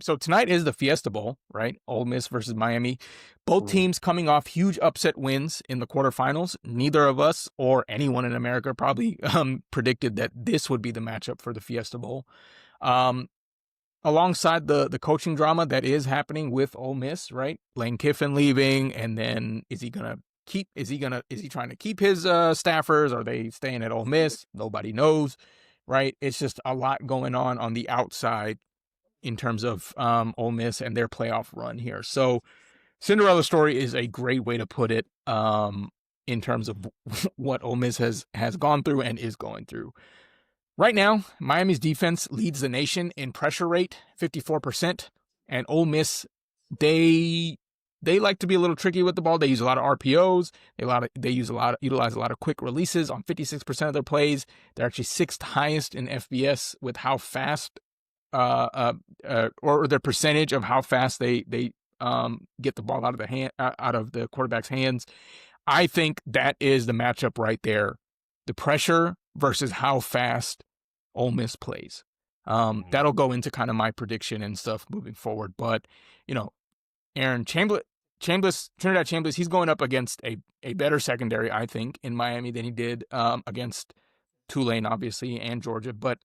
So tonight is the Fiesta Bowl, right? Ole Miss versus Miami. Both Mhm. teams coming off huge upset wins in the quarterfinals. Neither of us or anyone in America probably predicted that this would be the matchup for the Fiesta Bowl. Um, Alongside the coaching drama that is happening with Ole Miss, right? Lane Kiffin leaving, and then is he trying to keep his staffers? Are they staying at Ole Miss? Nobody knows, right? It's just a lot going on the outside in terms of Ole Miss and their playoff run here. So Cinderella story is a great way to put it in terms of what Ole Miss has gone through and is going through. Right now, Miami's defense leads the nation in pressure rate, 54%, and Ole Miss, they they like to be a little tricky with the ball. They use a lot of RPOs. Utilize a lot of quick releases on 56% of their plays. They're actually sixth highest in FBS with how fast or their percentage of how fast they get the ball out of the quarterback's hands. I think that is the matchup right there. The pressure versus how fast Ole Miss plays. Mhm. That'll go into kind of my prediction and stuff moving forward. But, you know, Aaron Trinidad Chambliss, he's going up against a better secondary, I think, in Miami than he did against Tulane, obviously, and Georgia. But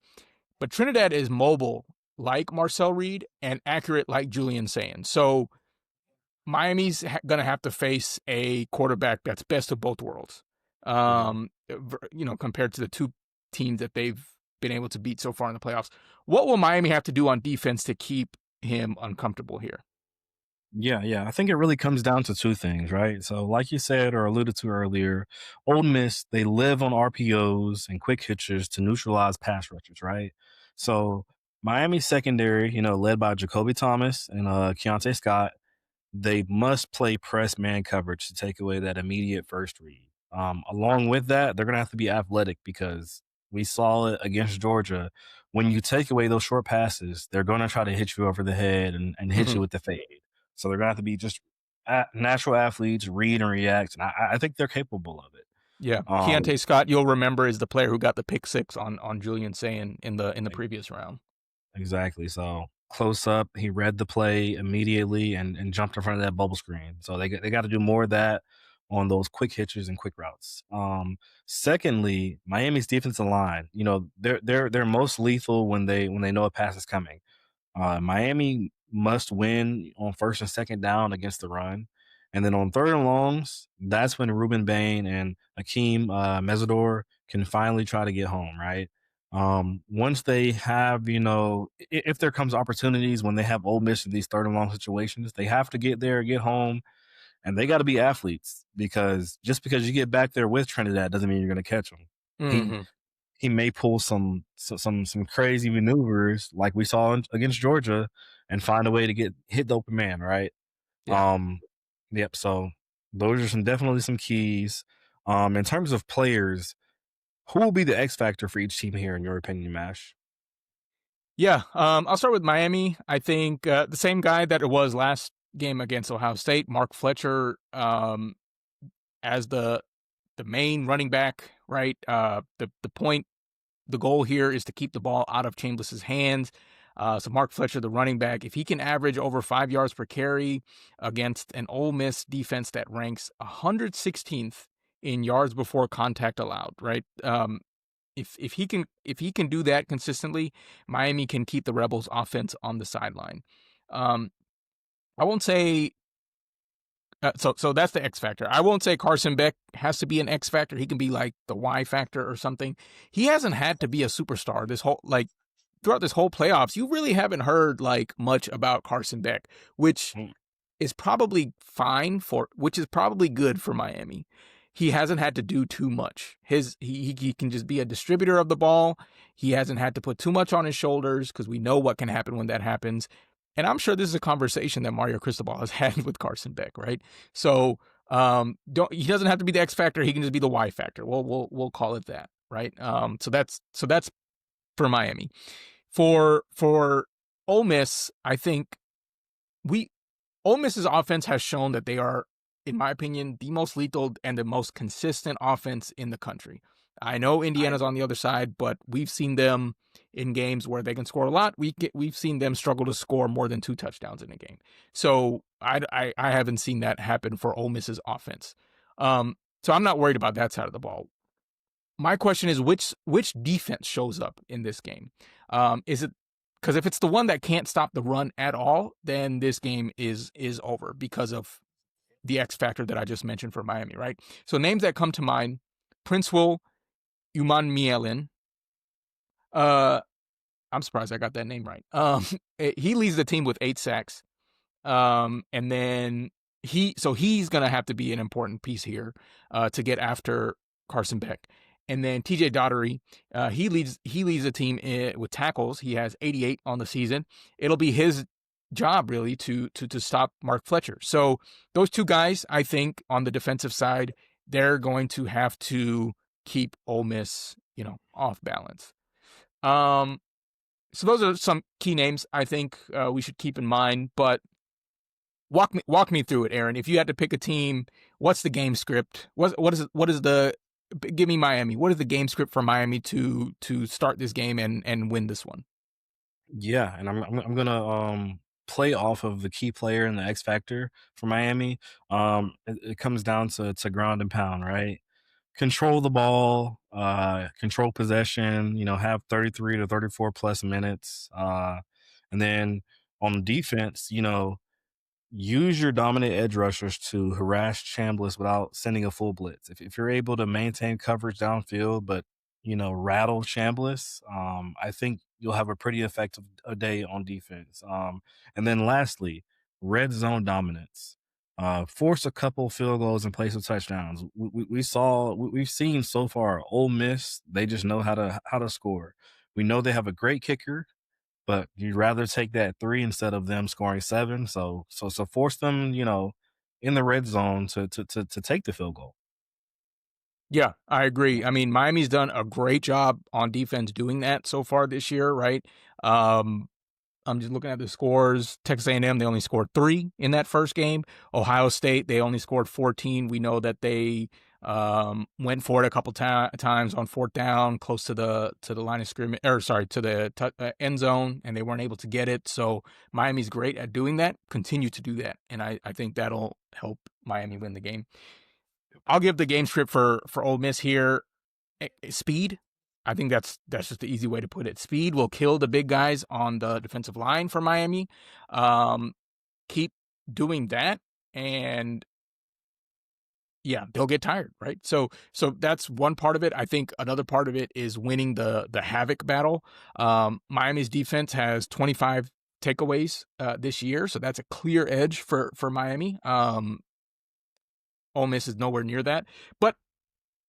Trinidad is mobile like Marcel Reed and accurate like Julian Saying. So Miami's going to have to face a quarterback that's best of both worlds. Mhm. Compared to the two teams that they've been able to beat so far in the playoffs. What will Miami have to do on defense to keep him uncomfortable here? Yeah, yeah. I think it really comes down to two things, right? So, like you said or alluded to earlier, Ole Miss, they live on RPOs and quick hitches to neutralize pass rushers, right? So, Miami secondary, led by Jacoby Thomas and Keontae Scott, they must play press man coverage to take away that immediate first read. Along with that, they're going to have to be athletic because we saw it against Georgia. When you take away those short passes, they're going to try to hit you over the head and hit you Mhm. with the fade. So they're going to have to be just natural athletes, read and react. And I think they're capable of it. Yeah, Um, Keontae Scott, you'll remember, is the player who got the pick six on Julian Saying in the previous round. exactly. So close up, he read the play immediately and jumped in front of that bubble screen. So they got to do more of that on those quick hitches and quick routes. Secondly, Miami's defensive line, they're most lethal when they know a pass is coming. Miami must win on first and second down against the run. And then on third and longs, that's when Ruben Bain and Akeem Mesidor can finally try to get home, right? Once they have, if there comes opportunities when they have Ole Miss in these third and long situations, they have to get there, get home, and they got to be athletes because just because you get back there with Trinidad doesn't mean you're going to catch them. He Hmm. he may pull some crazy maneuvers like we saw against Georgia and find a way to hit the open man, right? Yeah. Um, yep. So those are definitely some keys. In terms of players, who will be the X factor for each team here in your opinion, Mash? Yeah, I'll start with Miami. I think the same guy that it was last game against Ohio State, Mark Fletcher, as the main running back, right? The goal here is to keep the ball out of Chambliss's hands. So Mark Fletcher, the running back, if he can average over 5 yards per carry against an Ole Miss defense that ranks 116th in yards before contact allowed, right? If he can do that consistently, Miami can keep the Rebels' offense on the sideline. Um, I won't say so that's the X factor. I won't say Carson Beck has to be an X factor. He can be like the Y factor or something. He hasn't had to be a superstar throughout this whole playoffs. You really haven't heard like much about Carson Beck, which Mm. is probably which is probably good for Miami. He hasn't had to do too much. He can just be a distributor of the ball. He hasn't had to put too much on his shoulders because we know what can happen when that happens. And I'm sure this is a conversation that Mario Cristobal has had with Carson Beck, right? So he doesn't have to be the X factor. He can just be the Y factor. We'll call it that, right? So that's for Miami. For Ole Miss, I think we Ole Miss's offense has shown that they are, in my opinion, the most lethal and the most consistent offense in the country. I know I Indiana's on the other side, but we've seen them in games where they can score a lot. We've seen them struggle to score more than 2 touchdowns in a game. So I haven't seen that happen for Ole Miss's offense. So I'm not worried about that side of the ball. My question is which defense shows up in this game? Is it because if it's the one that can't stop the run at all, then this game is over because of the X factor that I just mentioned for Miami, right? So names that come to mind: Princewell Umanmielen. Uh, I'm surprised I got that name right. He leads the team with 8 sacks. And then he's gonna have to be an important piece here to get after Carson Beck. And then TJ Daugherty, he leads the team with tackles. He has 88 on the season. It'll be his job really to stop Mark Fletcher. So those two guys, I think, on the defensive side, they're going to have to keep Ole Miss, off balance. Um, so those are some key names I think we should keep in mind. But walk me through it, Aaron. If you had to pick a team, what's the game script? What is the give me Miami? What is the game script for Miami to start this game and win this one? Yeah, and I'm gonna play off of the key player and the X factor for Miami. It comes down to ground and pound, right? Control the ball, control possession, have 33 to 34 plus minutes. And then on defense, use your dominant edge rushers to harass Chambliss without sending a full blitz. If you're able to maintain coverage downfield, but rattle Chambliss, I think you'll have a pretty effective day on defense. And then lastly, red zone dominance. Force a couple field goals in place of touchdowns. We've seen so far. Ole Miss, they just know how to score. We know they have a great kicker, but you'd rather take that 3 instead of them scoring 7. So force them, in the red zone to take the field goal. Yeah, I agree. I mean, Miami's done a great job on defense doing that so far this year, right? Um, I'm just looking at the scores. Texas A&M, they only scored 3 in that first game. Ohio State, they only scored 14. We know that they went for it a couple times on fourth down, close to the line of scrimmage, or sorry, to the end zone, and they weren't able to get it. So Miami's great at doing that. Continue to do that, and I think that'll help Miami win the game. I'll give the game script for Ole Miss here. Speed. I think that's just the easy way to put it. Speed will kill the big guys on the defensive line for Miami. Um, Keep doing that, and yeah, they'll get tired, right? So that's one part of it. I think another part of it is winning the havoc battle. Miami's defense has 25 takeaways this year, so that's a clear edge for Miami. Ole Miss is nowhere near that, but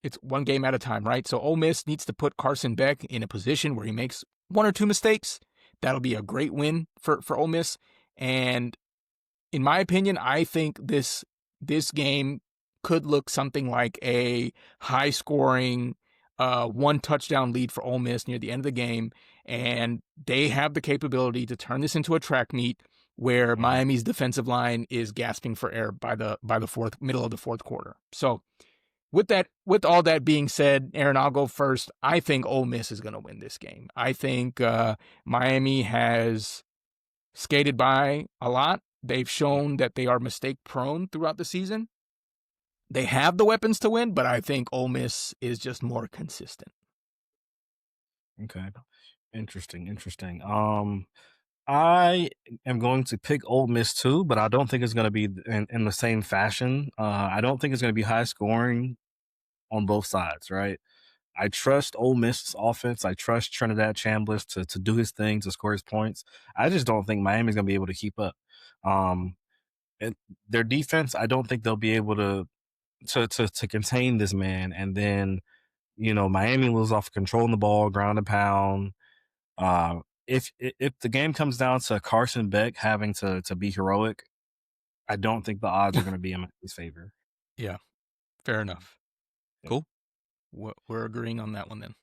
it's one game at a time, right? So Ole Miss needs to put Carson Beck in a position where he makes 1 or 2 mistakes. That'll be a great win for Ole Miss. And in my opinion, I think this game could look something like a high scoring 1 touchdown lead for Ole Miss near the end of the game. And they have the capability to turn this into a track meet where Mhm. Miami's defensive line is gasping for air by the middle of the fourth quarter. So with all that being said, Aaron, I'll go first. I think Ole Miss is going to win this game. I think Miami has skated by a lot. They've shown that they are mistake prone throughout the season. They have the weapons to win, but I think Ole Miss is just more consistent. Okay. Interesting, interesting. I am going to pick Ole Miss too, but I don't think it's going to be in the same fashion. I don't think it's going to be high scoring on both sides, right? I trust Ole Miss's offense. I trust Trinidad Chambliss to do his thing, to score his points. I just don't think Miami's going to be able to keep up. Um, it, their defense, I don't think they'll be able to contain this man. And then Miami was off controlling the ball, ground and pound. Uh, if the game comes down to Carson Beck having to be heroic, I don't think the odds are going to be in his favor. Yeah, fair enough. Yeah. Cool. We're agreeing on that one then.